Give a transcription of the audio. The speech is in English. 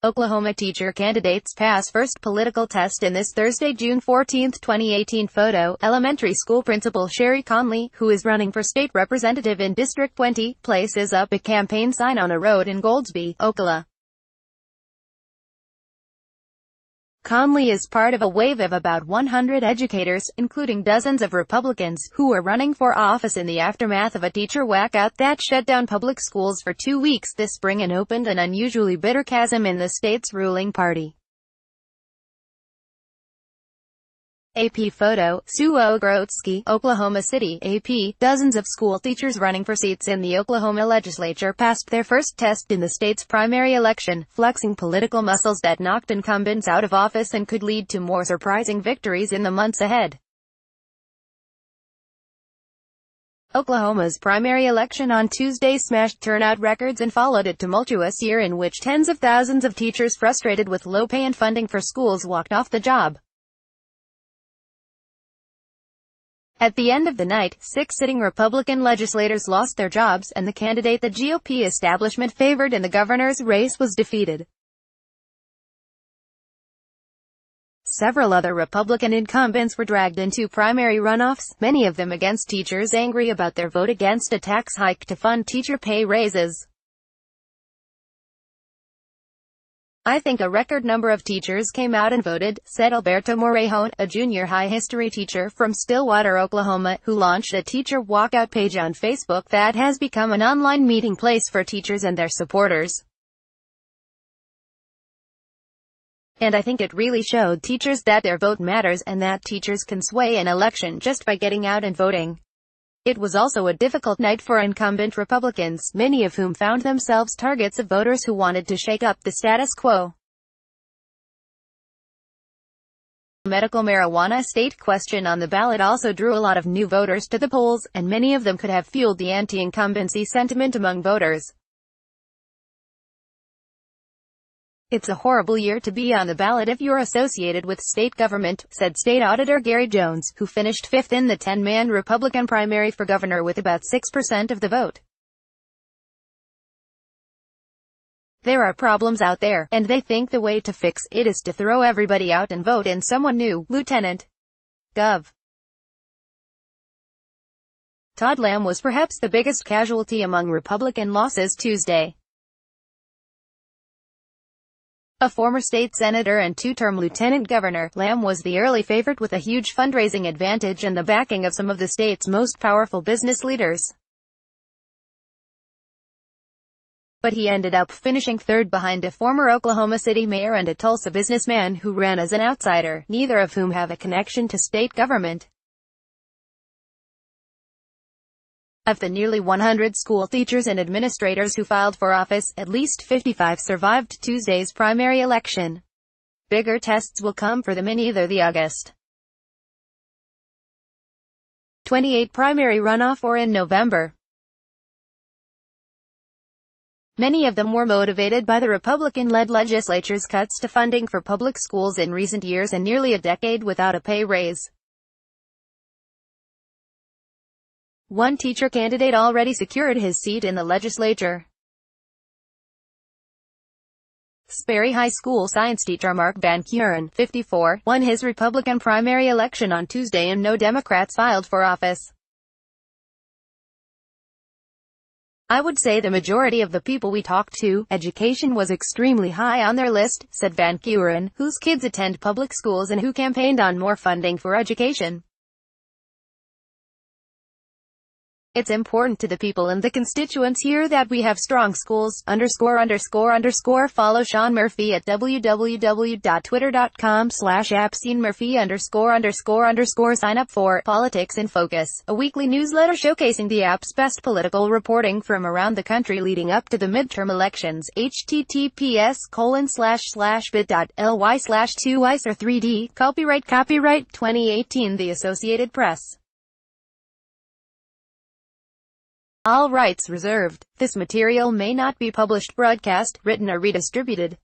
Oklahoma teacher candidates pass first political test in this Thursday, June 14, 2018 photo. Elementary school principal Sherry Conley, who is running for state representative in District 20, places up a campaign sign on a road in Goldsby, Ocala. Conley is part of a wave of about 100 educators, including dozens of Republicans, who are running for office in the aftermath of a teacher walkout that shut down public schools for 2 weeks this spring and opened an unusually bitter chasm in the state's ruling party. AP photo, Sue Ogrotsky, Oklahoma City, AP. Dozens of school teachers running for seats in the Oklahoma legislature passed their first test in the state's primary election, flexing political muscles that knocked incumbents out of office and could lead to more surprising victories in the months ahead. Oklahoma's primary election on Tuesday smashed turnout records and followed a tumultuous year in which tens of thousands of teachers frustrated with low pay and funding for schools walked off the job. At the end of the night, 6 sitting Republican legislators lost their jobs, and the candidate the GOP establishment favored in the governor's race was defeated. Several other Republican incumbents were dragged into primary runoffs, many of them against teachers angry about their vote against a tax hike to fund teacher pay raises. "I think a record number of teachers came out and voted," said Alberto Morejon, a junior high history teacher from Stillwater, Oklahoma, who launched a teacher walkout page on Facebook that has become an online meeting place for teachers and their supporters. "And I think it really showed teachers that their vote matters and that teachers can sway an election just by getting out and voting." It was also a difficult night for incumbent Republicans, many of whom found themselves targets of voters who wanted to shake up the status quo. The medical marijuana state question on the ballot also drew a lot of new voters to the polls, and many of them could have fueled the anti-incumbency sentiment among voters. "It's a horrible year to be on the ballot if you're associated with state government," said State Auditor Gary Jones, who finished fifth in the 10-man Republican primary for governor with about 6% of the vote. "There are problems out there, and they think the way to fix it is to throw everybody out and vote in someone new." Lieutenant Gov. Todd Lamb was perhaps the biggest casualty among Republican losses Tuesday. A former state senator and two-term lieutenant governor, Lamb was the early favorite with a huge fundraising advantage and the backing of some of the state's most powerful business leaders. But he ended up finishing third behind a former Oklahoma City mayor and a Tulsa businessman who ran as an outsider, neither of whom have a connection to state government. Of the nearly 100 school teachers and administrators who filed for office, at least 55 survived Tuesday's primary election. Bigger tests will come for them in either the August 28 primary runoff or in November. Many of them were motivated by the Republican-led legislature's cuts to funding for public schools in recent years and nearly a decade without a pay raise. One teacher candidate already secured his seat in the legislature. Sperry High School science teacher Mark Van Kuren, 54, won his Republican primary election on Tuesday and no Democrats filed for office. "I would say the majority of the people we talked to, education was extremely high on their list," said Van Kuren, whose kids attend public schools and who campaigned on more funding for education. "It's important to the people and the constituents here that we have strong schools, ______. Follow Sean Murphy at www.twitter.com/@SeanMurphy____. Sign up for Politics in Focus, a weekly newsletter showcasing the app's best political reporting from around the country leading up to the midterm elections. https://bit.ly/2ice or 3d. Copyright 2018 The Associated Press. All rights reserved. This material may not be published, broadcast, written or redistributed.